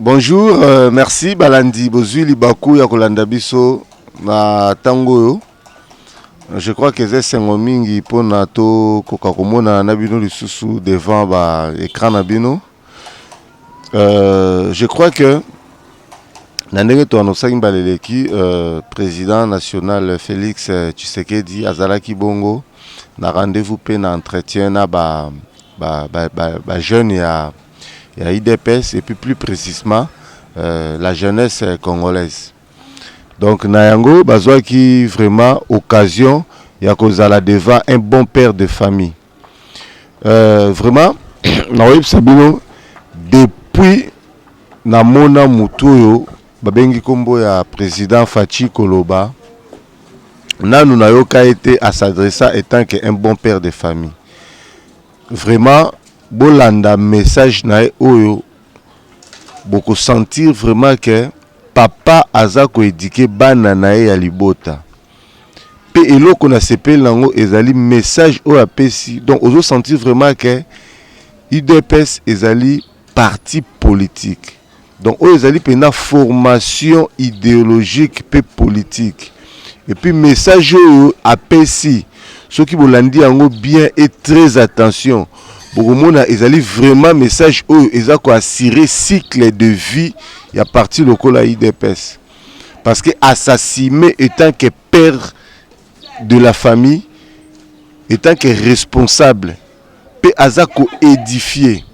Bonjour, merci Balandi Bozuli Baku ya kolanda biso na tango. Je crois que c'est mingi pour nato kokakomona na bino lisusu devant ba écran na bino. Je crois que na ndenge to anosaki baleleki président national Félix Tshisekedi azalaki bongo na rendez-vous pe na entretien na ba jeune ya IDPS et puis plus précisément la jeunesse congolaise. Donc Nayango bazwaki vraiment occasion ya kozala devant un bon père de famille. Vraiment naoyebi sabino depuis na mona mutuyo babengi kombo ya président Fachi Koloba nanu nayoka été à s'adresser étant que un bon père de famille. Vraiment bolanda message na oyo boko sentir vraiment que papa aza ko éduquer bana na ya libota pe eloko na sepel nango ezali message o apesi. Donc ozo sentir vraiment que IDPS ezali parti politique, donc o ezali pena formation idéologique pe politique. Et puis message o apesi ceux qui bolandi yango bien et très attention. Bokomona ezali vraiment message oyo eza ko assurer cycle de vie ya parti lokola IDPS, parce que assassiner étant que père de la famille, étant que responsable pe aza ko édifier.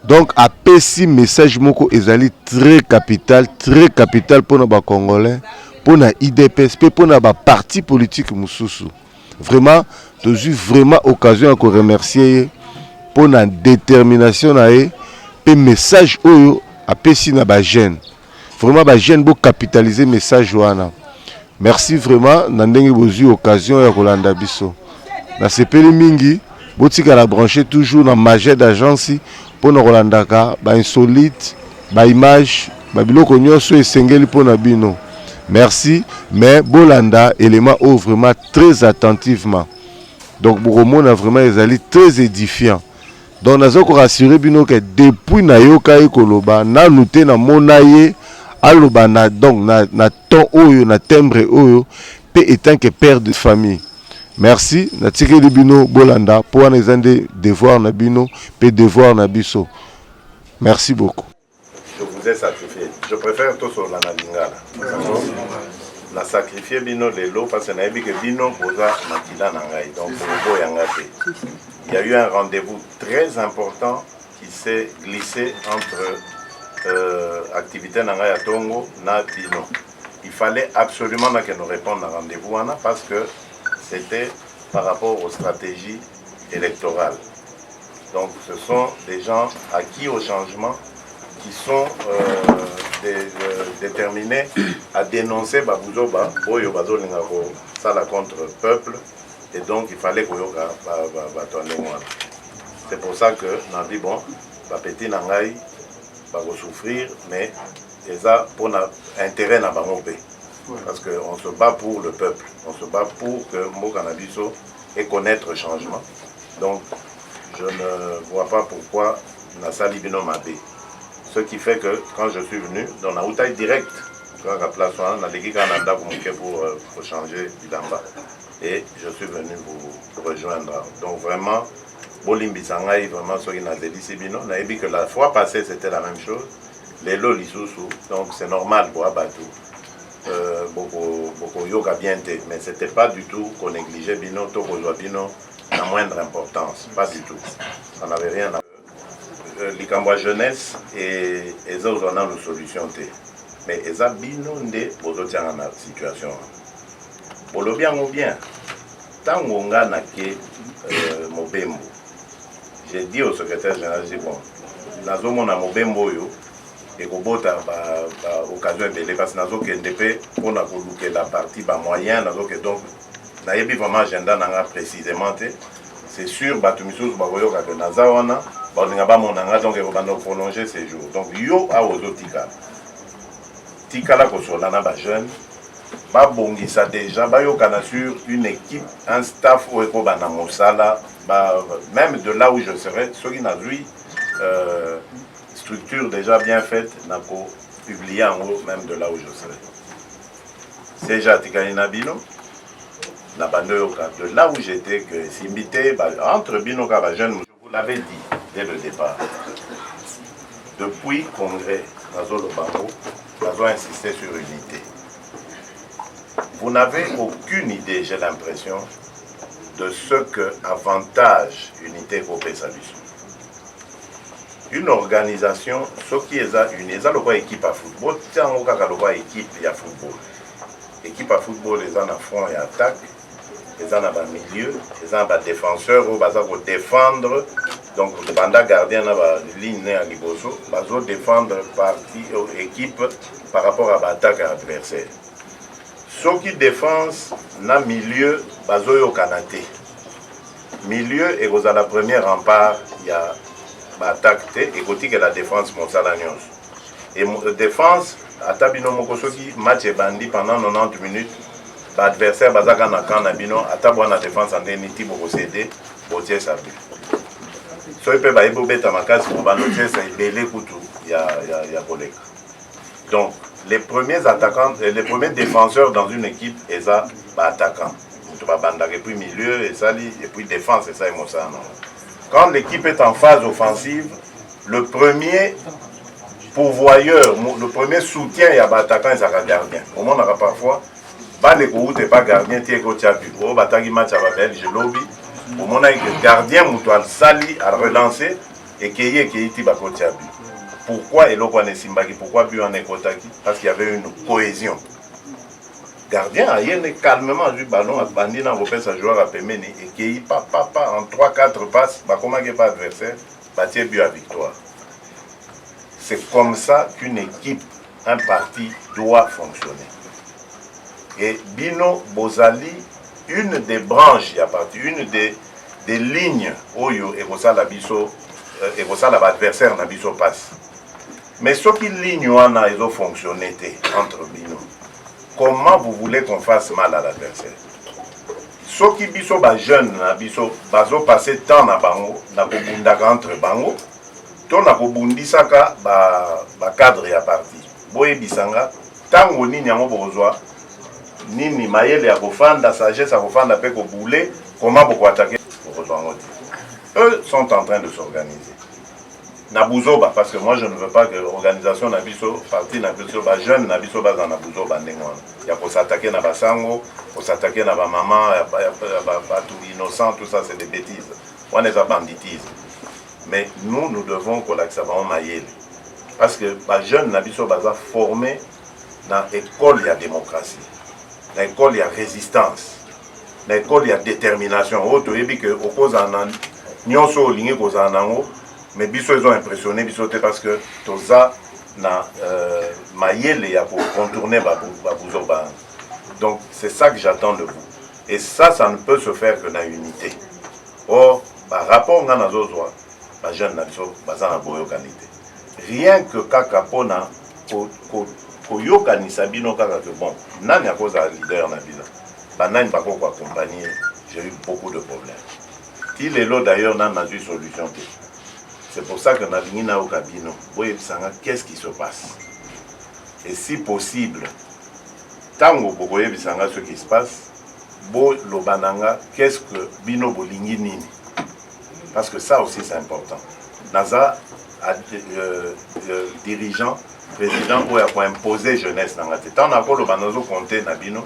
Donc apesi message moko ezali très capital pour ba congolais, pour na IDPS pe pour na ba parti politique mususu. Vraiment j'ai vraiment occasion de remercier pour la détermination et le message oyo apesi na ba jeune. Vraiment ba jeune bo capitaliser message wana. Merci vraiment na ndenge bozui occasion ya kolanda biso. Na sepeli mingi botika la brancher toujours na magie d'agence pour na kolandaka ba insolite, ba image, ba biloko nyonso esengeli pour na bino. Merci, mais bolanda élément o vraiment très attentivement. Donc Bouromon a vraiment ezali très édifiant. Donc nazo ko rassurer bino que depuis na yoka ekoloba na nuté na monaye aloba na donc na ton oyo na timbre oyo pe étant que père de famille. Merci na tikeli bino bolanda pour en ezande devoir na bino pe devoir na biso. Merci beaucoup. Je vous ai sacrifié. Je préfère tout sur la lingala. Na sacrifié bino de l'eau parce que na ebi que bino boza makila na ngai, donc bobo yanga te. Il y a eu un rendez-vous très important qui s'est glissé entre activité na ngai à Tongo na bino. Il fallait absolument que nous répondions à rendez-vous parce que c'était par rapport aux stratégies électorales. Donc ce sont des gens acquis au changement qui sont déterminés à dénoncer Babouzoba, Boyo Bazo Lingaro, ça la contre peuple, et donc il fallait que Yoga c'est pour ça que nous avons dit bon, petit Nangaï va souffrir, mais ça pour intérêt na Bangopé. Parce qu'on se bat pour le peuple, on se bat pour que Mokanabiso ait connaître le changement. Donc je ne vois pas pourquoi Nassali Bino Mabé. Ce qui fait que quand je suis venu, dans la route direct, quand la place on a des Canada pour changer d'amba, et je suis venu vous rejoindre. Donc vraiment, Bolimbi Sangai, vraiment, ce qui n'a dit Sibino, n'a dit que la fois passée c'était la même chose. Les lots l'issoussou, donc c'est normal pour abattre. Beaucoup yoga bien été, mais c'était pas du tout qu'on négligeait Bino, Toko Bino, la moindre importance, pas du tout. Ça n'avait rien à Likamba jeunesse et les autres ont une solution. Mais ils ont bino nde bozotia na situation. Bolo bien ou bien. Tango nga na ke Mobembo. J'ai dit au secrétaire général, j'ai dit bon, nazo mona Mobembo yo et kobota ba occasion de parce que nazo ke ndepé pour na koluke la partie ba moyen nazo ke donc na yebi vraiment agenda nanga précisément c'est sûr batumisus ba koyoka ke nazawana donc on va prolonger ces jours. Donc yo a aux tika la kosola na ba jeune ba bongisa déjà ba yo kana sur une équipe, un staff ou eko bana mosala ba même de là où je serai ceux qui n'a vu structure déjà bien faite, n'a pas publié en haut, même de là où je serai. C'est déjà Tikani Nabino, de là où j'étais, que Simbité, entre Binoka et jeune, je vous l'avais dit dès le départ. Depuis le congrès, Nazo Lobango, Nazo a insisté sur l'unité. Vous n'avez aucune idée, j'ai l'impression, de ce que avantage unité Gopé Sabiso. Une organisation, ce qui est une équipe à football, c'est une équipe à football. Équipe à football, ils ont un front et attaque, ils ont un milieu, ils ont un défenseur, ils vont défendre. Donc, le banda gardien dans la ligne à Liboso, ils vont défendre l'équipe par rapport à l'attaque à l'adversaire. Ceux qui défendent dans le milieu, ils vont au Kanaté. Milieu, et vous avez la première rempart, il y a l'attaque et côté que la défense Monsalagnos. Et la défense, à Tabino Mokosoki, match est bandit pendant 90 minutes. L'adversaire, Bazaka Nakan Nabino, à Tabouana défense en déniti pour procéder, pour tirer sa but. So, il peut y avoir des tamakas pour banoter, c'est belé koutou, il y a collègue. Donc, les premiers attaquants, les premiers défenseurs dans une équipe, ils sont attaquants. Et puis milieu, et puis défense, et ça, et ça. Quand l'équipe est en phase offensive, le premier pourvoyeur, le premier soutien, il y a l'attaquant et ça gardien. Au moins, on aura parfois, les coups, tu n'es pas gardien, tu es coach à but. Au batagi match à Babel, je lobby. Au moment où le gardien, tu sali à relancer et qu'il y ait coach à but. Pourquoi Eloko Simbaki? Pourquoi but en Ekotaki? Parce qu'il y avait une cohésion. Gardien a calmement joué le ballon, a bandit dans le sa joueur à Pemeni et qui en 3-4 passes, comment il n'y a pas adversaire, bâtir but à victoire. C'est comme ça qu'une équipe, un parti doit fonctionner. Et Bino Bozali, une des branches, une des lignes, Oyo et Rosala Biso, et Rosala l'adversaire n'a Biso passe. Mais ce qui ligne, ils ont fonctionné entre Bino. Comment vous voulez qu'on fasse mal à l'adversaire? Ceux qui biso ba jeunes na biso bazo passer temps na bango na kobundaka entre bango to na kobundisaka ba cadre ya parti. Boye bisanga tango nini yango bozwa nini mayele ya kofanda sagesse ya kofanda pe ko bouler comment boko attaquer bozwa ngoti. Eux sont en train de s'organiser. Nabuzoba, parce que moi je ne veux pas que l'organisation Nabiso, parti Nabiso, jeune Nabiso base en Nabuzoba, il y a pour s'attaquer à Basango, pour s'attaquer à maman, tout innocent, tout ça c'est des bêtises. On est à banditisme. Mais nous devons collaxer en maïel. Parce que les jeunes Nabiso base formés dans l'école, il y a démocratie. Dans l'école, il y a résistance. Dans l'école, il y a détermination. Autre, il y a que au cause en nyonso ligné cause en mais biso ils ont impressionné biso parce que toza na mayele ya pour contourner babuzoba. Donc c'est ça que j'attends de vous. Et ça ne peut se faire que dans l'unité. Or, par rapport à nazozwa, ba jeune na biso baza na boyo qualité. Rien que kaka pona koyokanisa bino kaka que bon, nani a cause à leader na bila. Ba nani ba ko accompagner, j'ai eu beaucoup de problèmes. Il est là d'ailleurs n'a eu solution. C'est pour ça que nous avons au cabino. Qu'est-ce qui se passe? Et si possible, tant que vous voyez ce qui se passe, qu'est-ce que Bino Bolingi Nini? Parce que ça aussi c'est important. Naza, dirigeant, président, pour imposer jeunesse dans la tête. Tant que vous avez compté Nabino,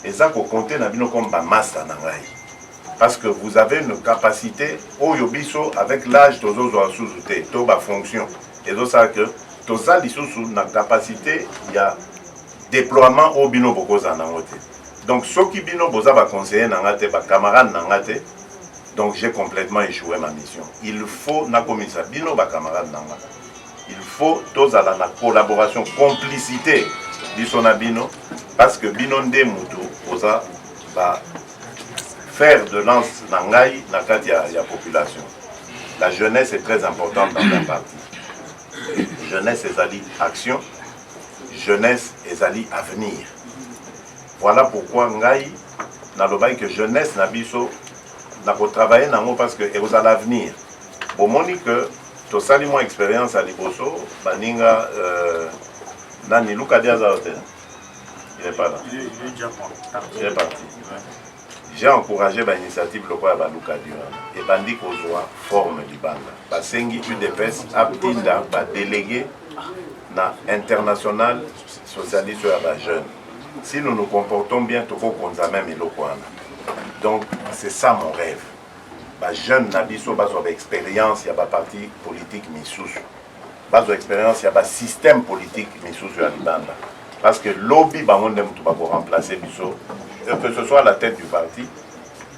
et ça vous comptez Nabino comme master Nangai. Parce que vous avez une capacité, au yobiso, avec l'âge, tozo sous-outé, toba fonction. Et donc ça que, toza sous une capacité, il y a déploiement au bino bokoza nangote. Donc ceux qui bino boza va conseiller nangate, va camarade nangate, donc j'ai complètement échoué ma mission. Il faut na komisa bino ba camarade nangate. Il faut toza la collaboration, complicité, biso na bino, parce que bino nde mutu, boza va faire de lance nangai na kati ya population. La jeunesse est très importante dans un parti. Jeunesse ezali action, jeunesse ezali avenir. Voilà pourquoi ngai na lobai que jeunesse na biso na ko travailler nango parce que ezali l'avenir. Bomoni que to sali mon expérience à Liboso, baninga nani Luka Diaza hotel. Il n'est pas là. Il est déjà parti. Il est parti. J'ai encouragé l'initiative locale à Luka Diaza et bandi kozwa forme libanda. Basengi UDPS abtinda ba délégué na international socialiste à la jeune. Si nous nous comportons bien, tout le monde a même donc c'est ça mon rêve. Les jeunes n'ont pas d'expérience, il y a des partis politiques misusu. Pas d'expérience, il y a des systèmes politiques misusu à Libanda. Parce que lobby, on ne peut pas remplacer Bisso, que ce soit à la tête du parti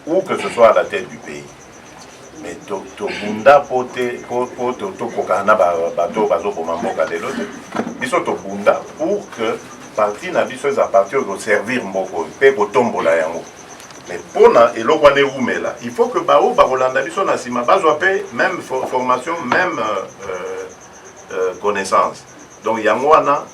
ou que ce soit à la tête du pays. Mais to bunda pour que parti na biso za parti au servir mboko pe botombola yango. Mais pona elokwane umela, il faut que bao bakolanda biso na sima bazwa pe même formation, même connaissance. Donc yango wana,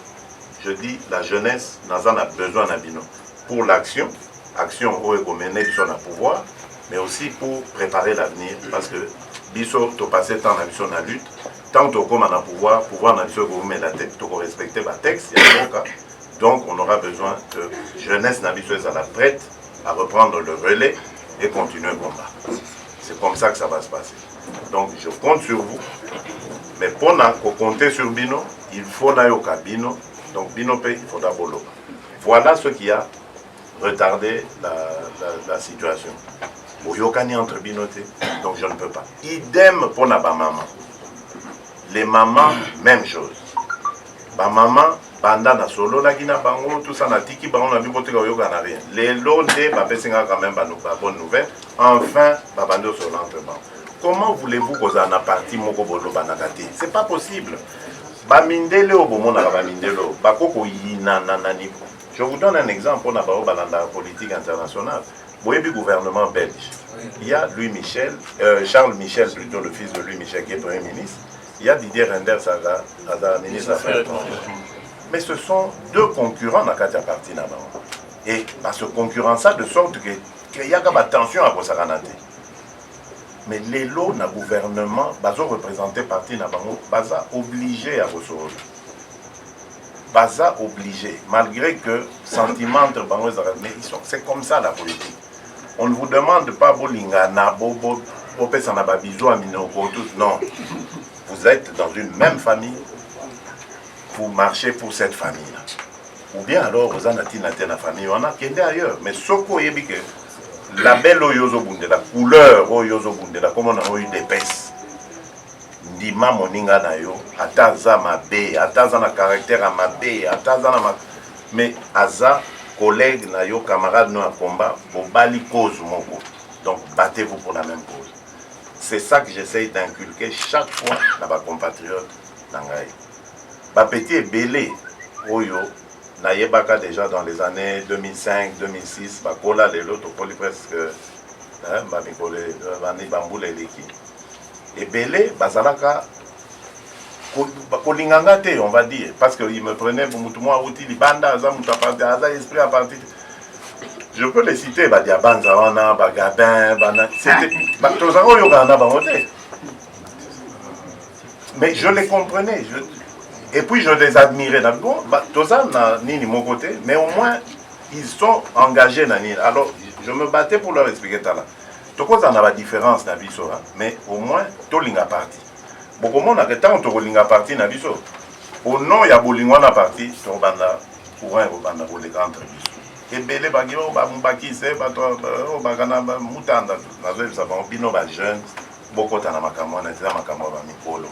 je dis la jeunesse nazana besoin na bino pour l'action, action oyo komene biso na pouvoir, mais aussi pour préparer l'avenir parce que biso to passer temps na biso na lutte, tant to comme na pouvoir na biso ko la tête, to respecter ba texte ya donc on aura besoin de jeunesse nabisseuse à la prête à reprendre le relais et continuer le combat. C'est comme ça que ça va se passer. Donc je compte sur vous. Mais pour compter sur Bino, il faut nayoka Bino. Donc Bino Pay, il faudra bolo. Voilà ce qui a retardé la situation. Oyokani entre Binoté, donc je ne peux pas. Idem pour ma maman. Les mamans, même chose. Ma maman, banda na solo la gina bango tout ça na tiki bango na bibote ka yoga na rien les londe ba pesinga quand même ba bonne nouvelle enfin ba bando sur l'entraînement. Comment voulez-vous que ça na parti moko bolo banakati? C'est pas possible. Ba mindele obomo na ba mindelo ba koko yina nanani. Je vous donne un exemple pour na ba balanda politique internationale. Boyebi gouvernement belge. Il y a Louis Michel, Charles Michel plutôt, le fils de Louis Michel qui est premier ministre. Il y a Didier Reynders à ministre des Affaires étrangères. Mais ce sont deux concurrents dans la partie. Et ce concurrent ça de sorte qu'il y a une tension à Bosaranate. Mais les lots dans le gouvernement, bazo représenté parti baza obligé à Bossoro. Baza obligé, malgré que sentiment entre bango mais c'est comme ça la politique. On ne vous demande pas bolinga na bobo opesa na babizo a minoko tous non. Vous êtes dans une même famille. Pour marcher pour cette famille-là. Ou bien alors, vous en avez la famille, on a qu'un ailleurs. Mais ce qu'on y a que la belle oyozo bunde, la couleur oyozo bunde, comme on a eu des pèses. Ndima moninga na yo, ataza ma bé, ataza na caractère à ma bé, ataza na ma. Mais aza, collègue na yo, camarade no à combat, pour bali cause moko. Donc battez-vous pour la même cause. C'est ça que j'essaye d'inculquer chaque fois dans ma compatriote Nangaï. Petit et belé, Oyo, Nayebaka déjà dans les années 2005, 2006, Bakola, les autres, presque, et belé, Bazalaka, Kolingangate, on va dire, parce qu'il me prenait pour moi, outil, Banda, esprit à partir. Je peux les citer, Badiabanza, Bagabin, c'était. Mais je les comprenais. Et puis je les admirais. Bon, Tozan n'a ni mon côté, mais au moins ils sont engagés. Alors je me battais pour leur expliquer ça. Donc on a la différence, mais au moins tout l'inga parti. Beaucoup de monde a tant tout l'inga parti na biso. Au nom il y a bolingwana parti, to banda courant au banda pour les grands biso. Et belé bagio ba mbaki se ba to ba kana mutanda na zo ça va bino ba jeune beaucoup tana makamwa na tena makamwa ba mikolo.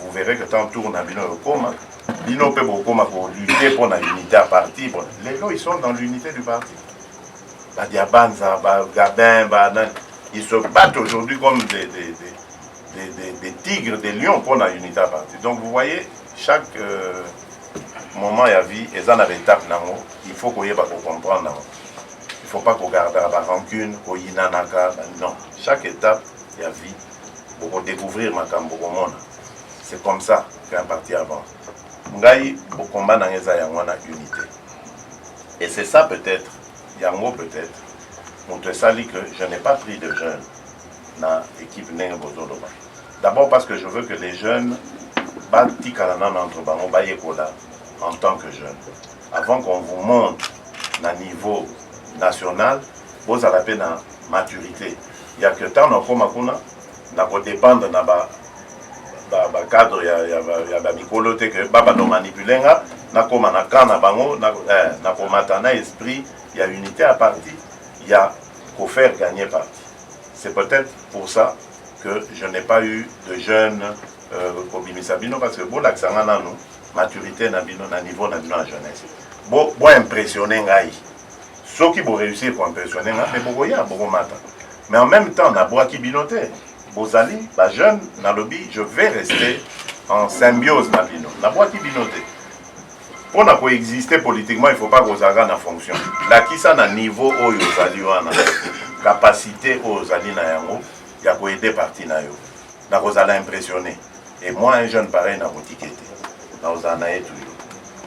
Vous verrez que tant tourne à Bino Okoma, Bino peut beaucoup lutter pour l'unité à parti. Les lots, ils sont dans l'unité du parti. Badiabanza, Gabin, ils se battent aujourd'hui comme des tigres, des lions pour l'unité à parti. Donc vous voyez, chaque moment il y a vie, et ça avait étape, il faut qu'on y ait pas pour comprendre. Il ne faut pas qu'on garde la rancune, qu'on y nanaka. Non, chaque étape, il y a vie. Pour découvrir ma cambo. C'est comme ça qu'un parti avance. Ngai, au combat dans les unité. Et c'est ça peut-être, Yango peut-être, mon sali que je n'ai pas pris de jeunes dans l'équipe Nengo Bozoloba. D'abord parce que je veux que les jeunes en tant que jeunes. Avant qu'on vous monte à niveau national, vous avez la maturité. Il y a que tant qu'on dépendre de cadre, il y a mikolo te que baba no manipuler na koma na kana bango na komata na esprit, il y a unité à parti, il y a qu'au faire gagner parti. C'est peut-être pour ça que je n'ai pas eu de jeunes Kobimisa Bino parce que bon l'accent na nous maturité na bino na niveau na bino en jeunesse. Bon impressionner ngai. Ceux qui vont réussir pour impressionner ngai mais boya mata. Mais en même temps na boa ki binote. Bozali ba jeune na lobby, je vais rester en symbiose na bino. Na boa ki binote. Pour na coexister politiquement, il faut pas que na fonction. La qui ça na niveau oyo zali wana. Capacité aux ali na yango ya ko aider parti na yo. Na kozala impressionné. Et moi, un jeune pareil, n'a pas tiqueté.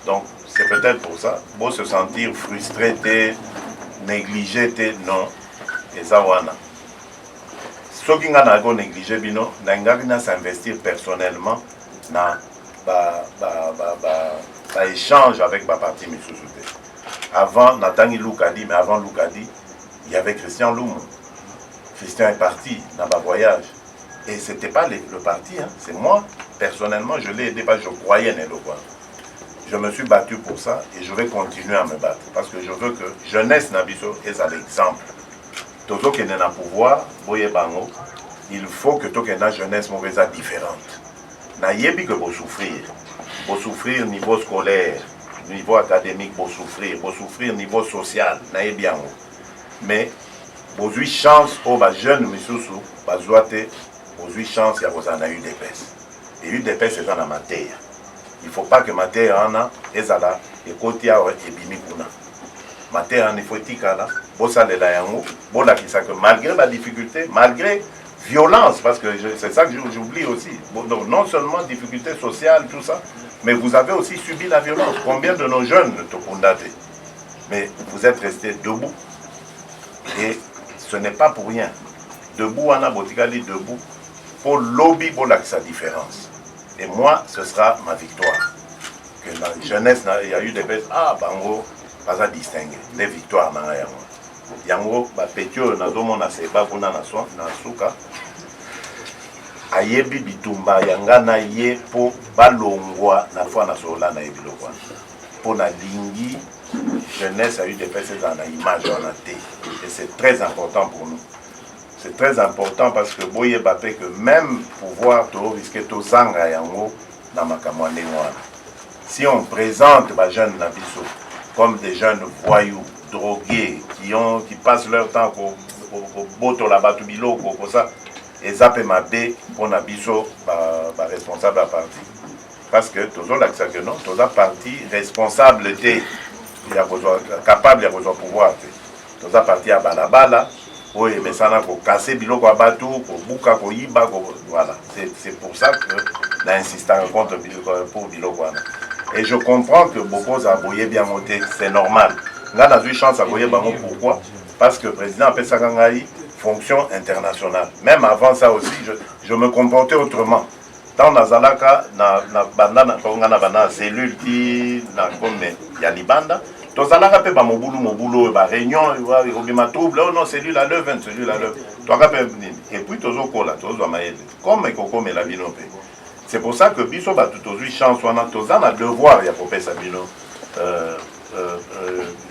Donc, c'est peut-être pour ça. Pour se sentir frustré, négligé, non. Et ça, voilà. Ce qui n'a pas négligé, n'a s'investir personnellement dans échange avec ma partie Missoussouté. Avant, Nathan Loukadi, mais avant Loukadi, il y avait Christian Loum. Christian est parti dans ma voyage. Et ce n'était pas le parti, hein. C'est moi, personnellement, je l'ai aidé parce que je croyais en Elokwa. Je me suis battu pour ça et je vais continuer à me battre. Parce que je veux que jeunesse Nabiso est à l'exemple. Toto qui est dans le pouvoir, il faut que toute la jeunesse mauvaise différente. Nayebi que vous souffrir niveau scolaire, niveau académique, vous souffrir niveau social, nayebi yango. Mais vous avez chance aux jeunes Missoussou, vous avez chance, il y a eu des pèses. Et UDPS c'est dans la matière. Il ne faut pas que matière en a, et ça là, et côté à et bimikuna. Matière en il faut dire là, bossa de la yango, bola qui ça que malgré la difficulté, malgré violence, parce que c'est ça que j'oublie aussi. Donc non seulement difficulté sociale, tout ça, mais vous avez aussi subi la violence. Combien de nos jeunes te condamnés? Mais vous êtes restés debout. Et ce n'est pas pour rien. Debout, on a Botikali debout. Pour lobby, pour sa différence. Et moi, ce sera ma victoire. Que dans la jeunesse, il y a eu des bêtes. Ah, bango, pas à distinguer. Des victoires dans la yango. Yango, pétio, nazomo na seba, kuna na suka. Ayebi bitumba, yanga na ye, po balongwa, na fois na sola na ebilokwa. Pour la lingi, jeunesse a eu des bêtes dans la image, dans la thé. Et c'est très important pour nous. C'est très important parce que Boye Bappé, que même pouvoir risquer tout zanga yango dans ma kamwane. Si on présente les jeunes Nabiso comme des jeunes voyous, drogués, qui passent leur temps au boto là-bas, tout bilo, comme ça, et zappent ma bé pour Nabiso, responsable à parti. Parce que toujours l'accès que non, toujours parti responsable, capable de pouvoir. Toujours parti à Balabala. Oui, mais ça n'a pas cassé biloko abatu, buka ko yiba, voilà. C'est pour ça que j'ai insisté contre pour biloko. Et je comprends que beaucoup a boyé bien monté, c'est normal. Là, on a eu chance à boyer bango. Pourquoi? Parce que le président a fait ça fonction internationale. Même avant ça aussi, je me comportais autrement. Dans la Zalaka, na cellule qui na comme Yalibanda. Tozalaka pe ba mobulo ba réunion obima trouble non celui-là le 20 celui-là le toi et puis tozo kola tozo maele comme ekoko me la bino pe. C'est pour ça que biso ba tout aujourd'hui chance wana tozana devoir ya popé sabino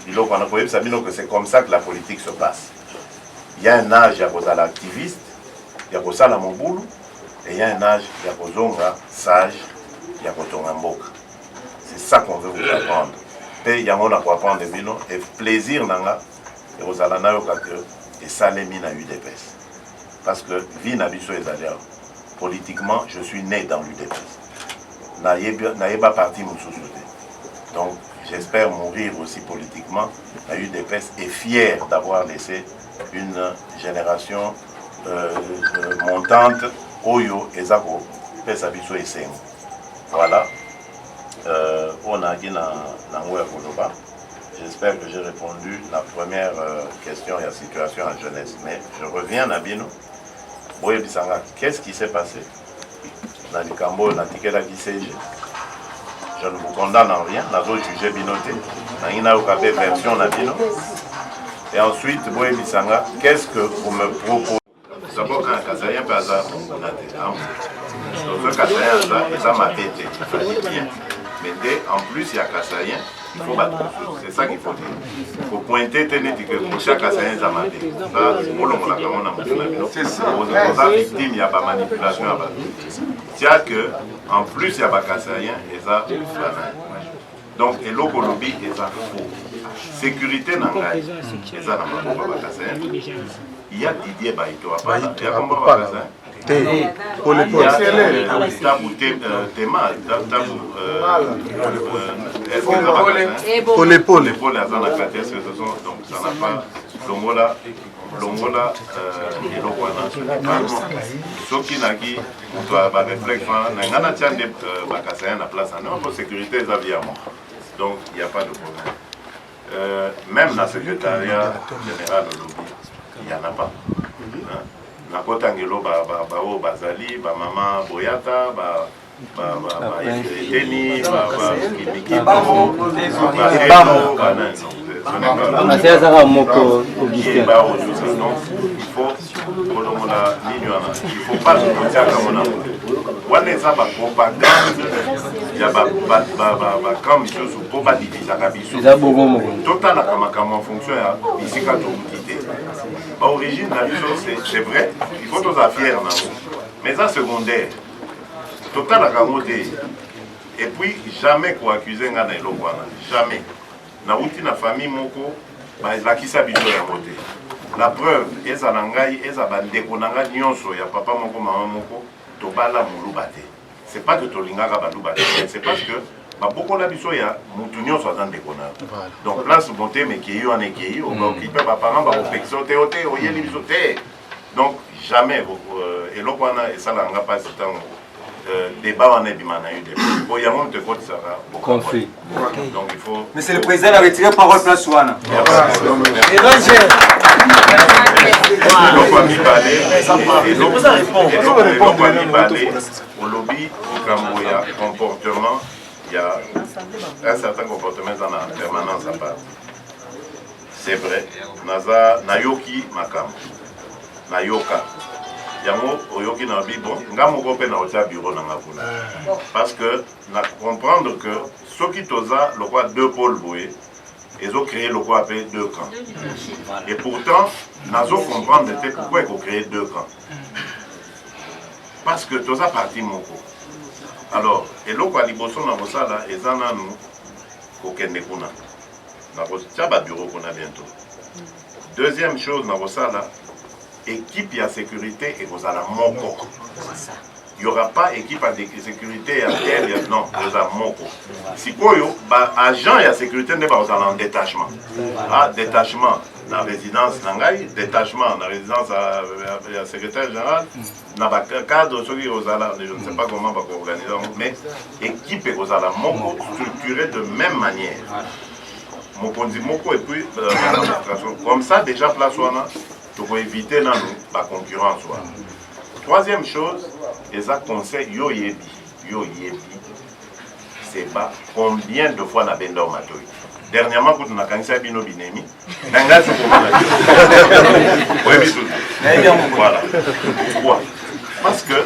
biloko na popé sabino que c'est comme ça que la politique se passe. Il y a un âge ya kozala activiste, ya kozala mobulo et il y a un âge ya kozonga sage, ya kotonga mboka. C'est ça qu'on veut vous apprendre. Et plaisir nanga et aux alanayo et salemi na UDPS parce que vie nabiso ezaliao politiquement je suis né dans l'UDPS naïba parti Moussoussouté donc j'espère mourir aussi politiquement na UDPS et fier d'avoir laissé une génération montante oyo ezako pesa biso esengo voilà. On a dit j'espère que j'ai répondu à la première question et la situation en jeunesse. Mais je reviens à Bino. Boye Bissanga, qu'est-ce qui s'est passé? dans les Cambo, dans la CG. Je ne vous condamne en rien, dans d'autres sujets binotés, dans une version na bino. Et ensuite, Boé Bissanga, qu'est-ce que vous me proposez? D'abord, un Kazaïen peut avoir ce Kazaïen, ça m'a été, il fallait bien. Mais en plus, il y a Kazaïen, il faut battre. C'est ça qu'il faut dire. Il faut pointer, que pour chaque Kazaïen, ça m'a été. C'est ça. Aux victimes, il y a pas manipulation. C'est-à-dire qu'en plus, il y a pas Kazaïen, et ça, donc, et l'Okolobi, et ça, faux. Sécurité n'a pas, et ça n'a pas Kazaïen. Il y a Didier Baïto, il y a comment Kazaïen? Pour les polls. Pour les polls. Donc ça n'a pas. Longola et Lokwana. Ce qui n'a qui, on doit réfléchir. On a tiens des Bakasséens à place en sécurité, ça vient. Donc il n'y a pas de problème. Même dans le secrétariat général de lobby, il n'y en a pas. Nakotangelo bazali ba mama boyata ba Teni il faut pas c'est vrai, il faut tous fier, mais ça secondaire. Total à Kamoté. Et puis, jamais quoi accuser un gars jamais. Na outi na famille moko, la qui s'habitue à côté. La preuve, eza nangai, eza bandeko nanga nyonso ya papa moko, maman moko, tobala moulou bate. C'est pas que tolingaka balou bate, c'est parce que beaucoup la biso ya mutu nyonso azan dekona. Donc place monté mais qui en est qui, on va occuper papa parent, va opexo téoté, oyeli biso té. Donc jamais et l'okwana et ça n'a pas ce temps. Débat en ébimana eu des boyamon de côte ça va conflit. Donc il faut. Mais c'est le président a retiré parole place Ouana. Et Roger. Donc on y parler. Et donc on y parler au lobby au Camboya comportement. Il y a un certain comportement dans la permanence à part. C'est vrai. Naza Nayoki Makam. Nayoka. Yango oyoki na bibo ngamoko pe na otia bureau na ngakuna parce que na comprendre que ceux qui toza le quoi deux pôles boé ils ont créé le quoi appelé deux camps et pourtant nazo comprendre pourquoi ils ont créé deux camps parce que toza parti moko alors et le quoi liboso na bosala ezana nous kokende kuna na botia ba bureau kuna bientôt deuxième chose na bosala équipe à sécurité et vous allez moko. Il n'y aura pas équipe à sécurité à tel, non, vous allez moko. Si quoi agent à sécurité n'est pas vous allez en détachement. Ah, détachement dans la résidence Nangaï, détachement dans la résidence à la secrétaire générale, dans le cadre ceux qui vous allez, je ne sais pas comment on va organiser, mais équipe et vous allez moko structurée de même manière. Moko et puis l'administration. Comme ça déjà place pour éviter la concurrence. Troisième chose, les conseils yo yebi, c'est pas combien de fois na benda au matoi. Dernièrement, quand on a cancer bino binemi, n'anga se voilà. Pourquoi? Parce que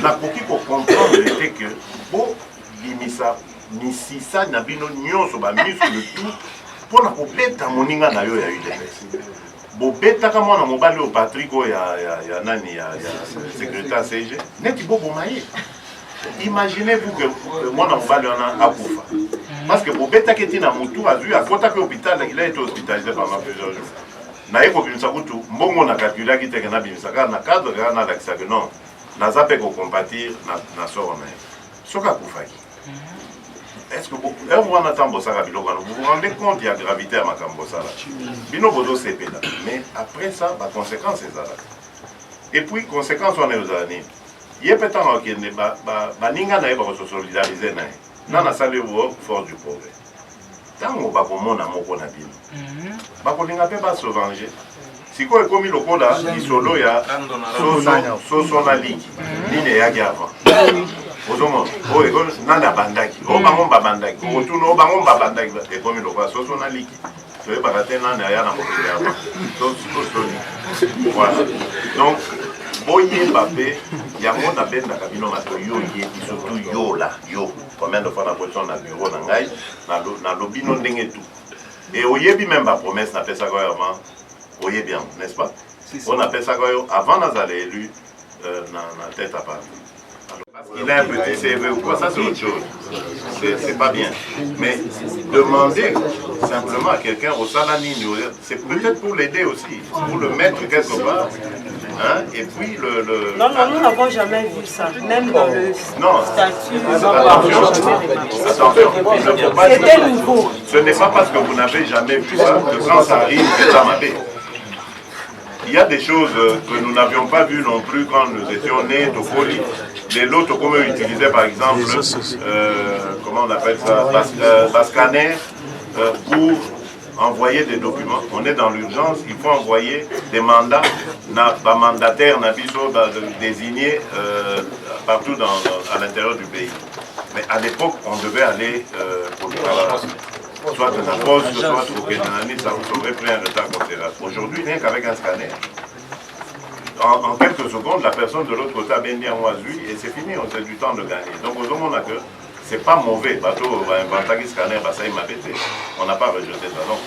la coquille pour comprendre était que bon, limisa, nisisa na bino nyonso ba miso le tout pour la complète moninga na yo ya eu des bobetaka mwana mobali au Patrick ya nani ya secrétaire CG neti bobo maye imaginez-vous que mwana mobali a akufa parce que bobetaka tina mutu azu akota ke hôpital il a été hospitalisé pendant plusieurs jours na eko binisa kutu mbongo na calculer ki teke na binisa ka na cadre ka na dakisa que non na zape ko compatir na soro na soka kufaki. Est-ce que vous vous rendez compte de la gravité à Makambosala? Bino bodo CP là. Mais après ça, la conséquence est ça. Et puis, conséquence, on est aux années. Il y a peut-être qu'il y a ninga na eba se solidariser na. Nana sali force du progrès. Tant on va comme on a mon qu'on a bien. Ba ko linga pe ba se venger. sikoyo ekomi lokola lisolo ya soso na liki nini eyaki avant ozomona oyo ekomi nani abandaki o bango babandaki otuna o bango babandaki ekomi lokola soso na liki toyebaka te nani aya na mokili avant tosoli voilà donc boyeba mpe yango nabendaka bino bato yo yebi surtout yo la yo combien de fois na position na bureau na ngai nalobi no ndenge tu et oyebi même bapromesse napesaka oyo avant oyebi yango n'est-ce pas on apesaka oyo avant nazala élu na tête à part. Parce qu'il a un petit CV ou quoi, ça c'est autre chose. C'est pas bien. Mais demander simplement à quelqu'un au Salanini, c'est peut-être pour l'aider aussi, pour le mettre quelque part. Hein, et puis Non, nous n'avons jamais vu ça, même dans le statut. Attention, c'était nouveau. Ce n'est pas parce que vous n'avez jamais vu ça que quand ça arrive, c'est ça ma vie. Il y a des choses que nous n'avions pas vues non plus quand nous étions nés, Tokoli. Les lots, comme utilisaient par exemple, comment on appelle ça, Bascaner, pour envoyer des documents. On est dans l'urgence, il faut envoyer des mandats, mandataires, désignés partout à l'intérieur du pays. Mais à l'époque, on devait aller soit de la poste, soit au Kenani, ça vous aurait pris un retard considérable. Aujourd'hui, rien qu'avec un scanner, en quelques secondes, la personne de l'autre côté a bien dit en Oazui et c'est fini, on a du temps de gagner. Donc, au moment que c'est pas mauvais, bateau, un scanner, ça il m'a pété. On n'a pas rejeté ça. Donc,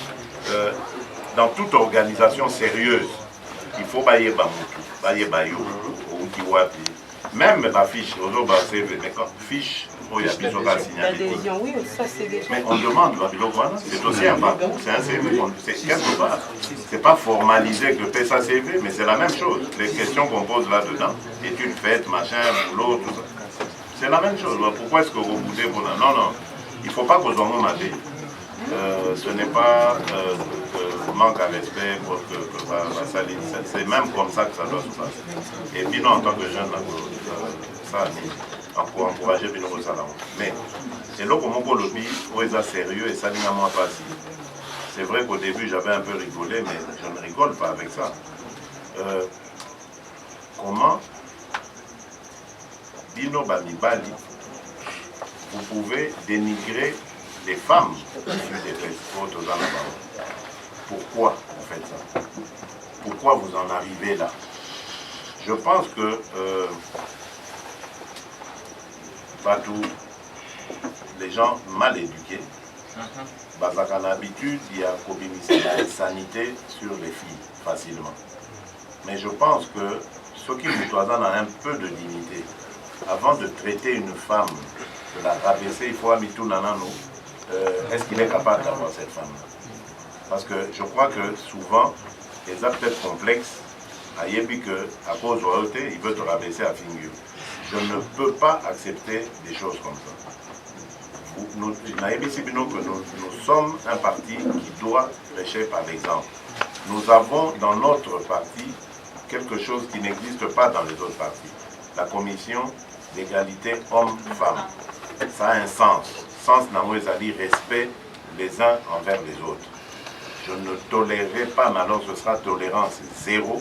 dans toute organisation sérieuse, il faut bailler Bamutu, bailler Bayou, ou Kiwapi, même ma fiche, mais quand fiche, oui, ça c'est déjà. Mais on demande, c'est aussi un parcours, c'est un CV, c'est quelque part. C'est pas formalisé que fait ça CV, mais c'est la même chose. Les questions qu'on pose là-dedans, études faites, machin, boulot, tout ça. C'est la même chose. Pourquoi est-ce que vous boudez pour la... Non, non, il ne faut pas que vous en m'avez. Ce n'est pas manque à respect pour que ça c'est même comme ça que ça doit se passer. Et puis nous, en tant que jeunes, ça, pour encourager Bino Salon. Mais c'est là que mon lobby est sérieux et ça n'est pas facile. C'est vrai qu'au début j'avais un peu rigolé, mais je ne rigole pas avec ça. Comment Bino Bamibali, vous pouvez dénigrer les femmes issues des festivals aux Anabao? Pourquoi vous faites ça? Pourquoi vous en arrivez là? Je pense que les gens mal éduqués, parce qu'en habitude, il y a une sanité sur les filles facilement. Mais je pense que ce qui nous a un peu de dignité, avant de traiter une femme, de la rabaisser, il faut amener tout nanano. Est-ce qu'il est capable d'avoir cette femme-là? Parce que je crois que souvent, les actes peut-être complexes, à Yébi que, à cause de royauté, il veut te rabaisser à figure. Je ne peux pas accepter des choses comme ça. Nous sommes un parti qui doit prêcher par l'exemple. Nous avons dans notre parti quelque chose qui n'existe pas dans les autres partis. La commission d'égalité hommes-femmes. Ça a un sens. Sens n'a-t-il respect les uns envers les autres. Je ne tolérerai pas, mais alors ce sera tolérance zéro.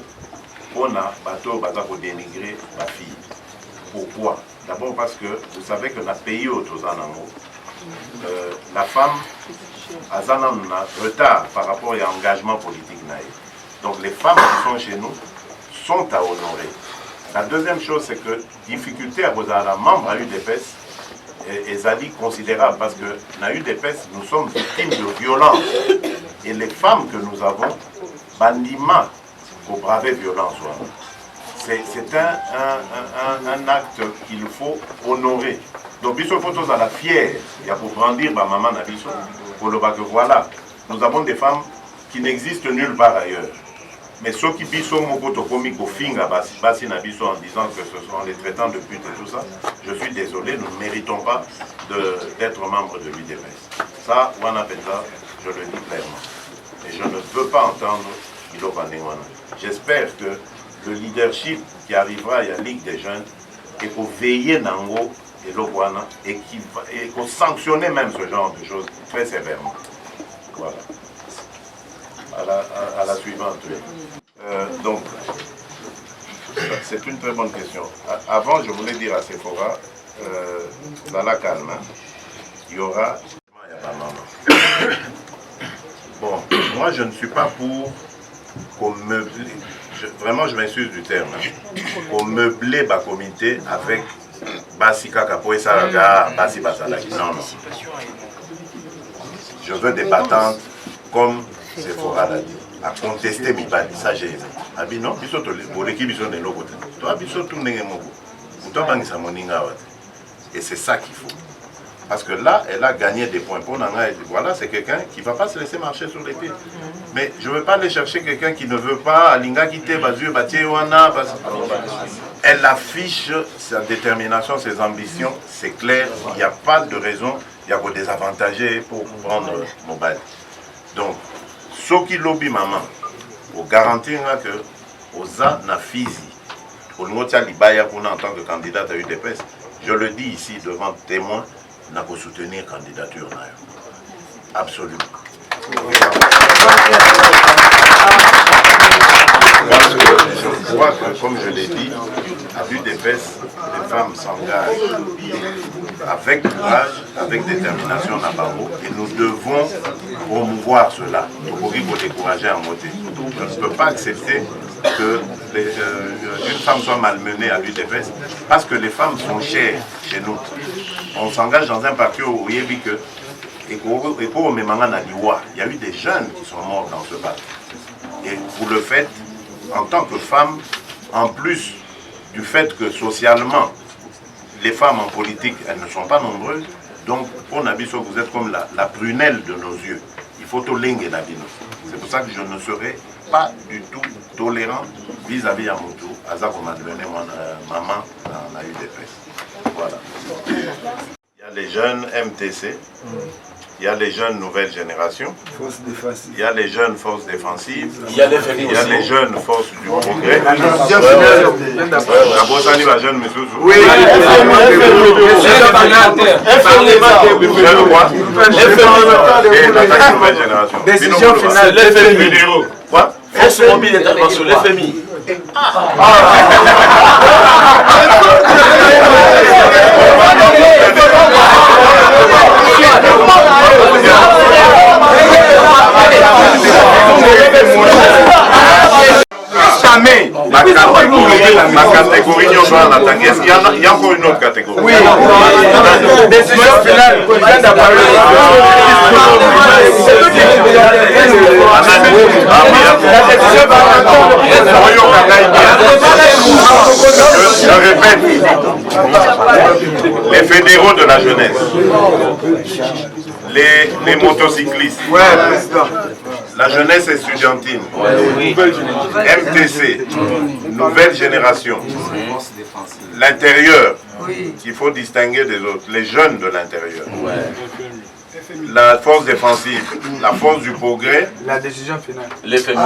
On a bateau pour dénigrer ma fille. Pourquoi? D'abord parce que vous savez que dans le pays la femme a un retard par rapport à l'engagement politique. Donc les femmes qui sont chez nous sont à honorer. La deuxième chose, c'est que difficulté à vous avoir membre à UDPS est considérable parce que dans UDPS, nous sommes victimes de violence. Et les femmes que nous avons, bandiment pour braver violence. C'est un acte qu'il faut honorer. Donc, il faut tous à la fière, il y a pour brandir ma maman Nabiso, pour le que voilà, nous avons des femmes qui n'existent nulle part ailleurs. Mais ceux qui biso mokoto komiko finga basi Nabiso en disant que ce sont les traitants de pute et tout ça, je suis désolé, nous ne méritons pas d'être membres de l'UDPS. Ça, Wanapenda, je le dis clairement. Et je ne veux pas entendre Ilo Bandengwana. J'espère que le leadership qui arrivera à la Ligue des Jeunes et pour veiller Nango et Lokwana et pour sanctionner même ce genre de choses très sévèrement. Voilà. À la suivante. Donc, c'est une très bonne question. Avant, je voulais dire à Sephora, dans la calme, il y aura... Bon, moi je ne suis pas pour qu'on meuble... Vraiment, je m'excuse du terme. Qu'on meubler ma comité avec Basi Kakapo et Saraga, Basi Basalaki. Non, non. Je veux des patentes comme Sephora l'a dit. À contester mes balles, ça j'ai. Abi non, biso to pour l'équipe biso de l'autre. Toi biso tout n'engé mogo. Ou toi bangi sa moninga wat. Et c'est ça qu'il faut. Parce que là, elle a gagné des points. Pour Nanga, voilà, c'est quelqu'un qui ne va pas se laisser marcher sur les pieds. Mais je ne veux pas aller chercher quelqu'un qui ne veut pas. Alinga quitter Bazu, Batiewana. Elle affiche sa détermination, ses ambitions. C'est clair. Il n'y a pas de raison. Il y a des avantagés pour prendre mobile. Donc, ce qui lobby maman, pour garantir que Oza na Fizi, pour nous libaya pour en tant que candidate à UDPS, je le dis ici devant témoins, n'a pas soutenir la candidature. Absolument. Parce que je crois que, comme je l'ai dit, à l'UDPS, les femmes s'engagent avec courage, avec détermination à Baro, et nous devons promouvoir cela pour décourager en moté. Je ne peux pas accepter qu'une femme soit malmenée à l'UDPS parce que les femmes sont chères chez nous. On s'engage dans un parti où il y a vu que il y a eu des jeunes qui sont morts dans ce parti. Et vous le faites en tant que femme, en plus du fait que socialement, les femmes en politique, elles ne sont pas nombreuses. Donc, pour Nabiso, vous êtes comme la prunelle de nos yeux. Il faut tolinguer Nabino. C'est pour ça que je ne serai pas du tout tolérant vis-à-vis à mon tour. Aza comme a donné mon maman dans la UDPS. Voilà. Il y a les jeunes MTC. Il y a les jeunes nouvelles générations, il y a les jeunes forces défensives, il y a les jeunes forces du progrès. D'abord, ça dit la jeune monsieur. Oui, jeune roi et l'attaque nouvelle génération. Décision finale, l'FMI. Quoi? Force mobile intervention, l'FMI. Jamais ma catégorie n'y aura l'attaquer. Il y a encore une autre catégorie. Oui. Décision finale. Je répète, les fédéraux de la jeunesse, les motocyclistes, la jeunesse estudiantine, MTC, nouvelle génération, l'intérieur, qu'il faut distinguer des autres, les jeunes de l'intérieur. La force défensive, la force du progrès, la décision finale. Les FMI.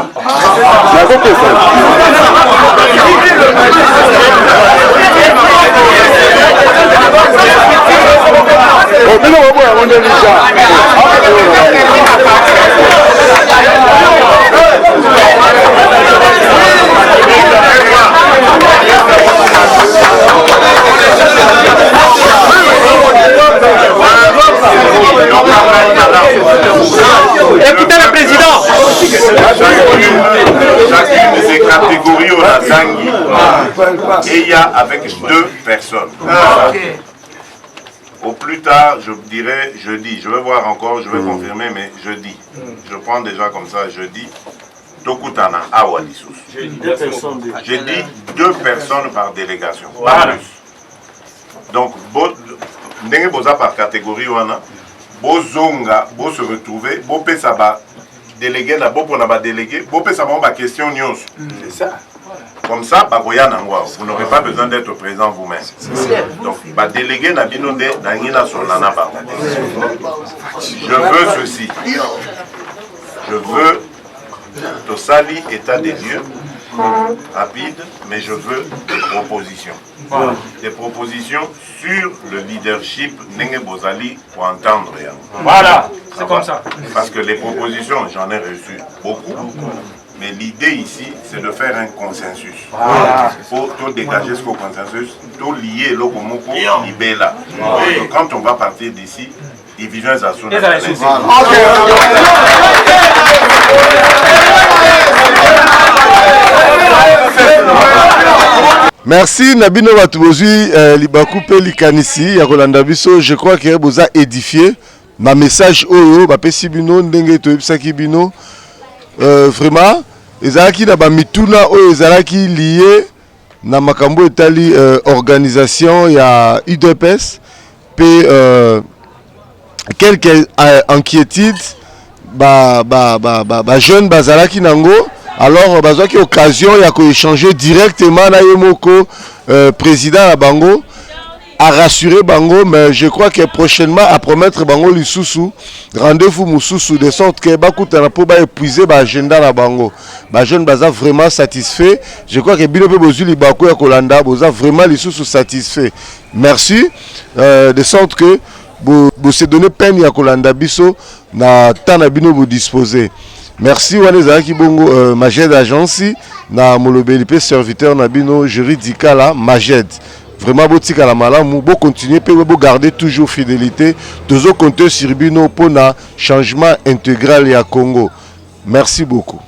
Écoutez le président. Chacune de ces catégories on a Tanguy et il y a avec 2 personnes. Au plus tard, je dirais jeudi. Je vais voir encore, je vais confirmer, mais jeudi. Je prends déjà comme ça jeudi. Tokutana Awalissus. J'ai dit 2 personnes par délégation, pas plus. Donc, ndenge boza par catégorie wana, bozonga, bo se retrouver, bo pesa ba délégué na bo pona ba délégué, bo pesa ba question nyonso. C'est ça. Comme ça, vous n'aurez pas besoin d'être présent vous-même. Donc, ba délégué na bino de nangina solana ba. Je veux ceci. Je veux Tosali état des lieux rapide, mais je veux des propositions. Des propositions sur le leadership Nenge Bozali pour entendre. Voilà, c'est comme ça. Parce que les propositions, j'en ai reçu beaucoup. Mais l'idée ici, c'est de faire un consensus. Pour tout dégager ce consensus, tout lier l'Okomoko, Libela. Donc quand on va partir d'ici, division est à son Merci Nabino Batubozui Libaku Pelikanisi Yakolanda Biso. Je crois que vous a édifié ma message oyo bapesi bino ndenge toyebisaki bino vraiment ezalaki na ba mituna oyo ezalaki lié na makambo etali organisation ya UDPS pe quelques inquiétudes ba jeune bazalaki nango. Alors bazwaki occasion ya ko échanger directement na yemoko président la bango à rassurer bango, mais je crois que prochainement à promettre bango lisusu rendez-vous mususu de sorte que bakutana po ba épuiser ba agenda la bango. Ba jeune baza vraiment satisfait. Je crois que bino pe bozuli bako ya kolanda boza vraiment lisusu satisfait. Merci de sorte que vous se donner peine ya kolanda biso na tana bino vous disposer. Merci Wanezaki Bongo Majed Agence na molobeli pe serviteur na bino juridical la Majed. Vraiment botika la malamu bo continuer pe bo garder toujours fidélité tozo compter sur bino pour na changement intégral ya Congo. Merci beaucoup.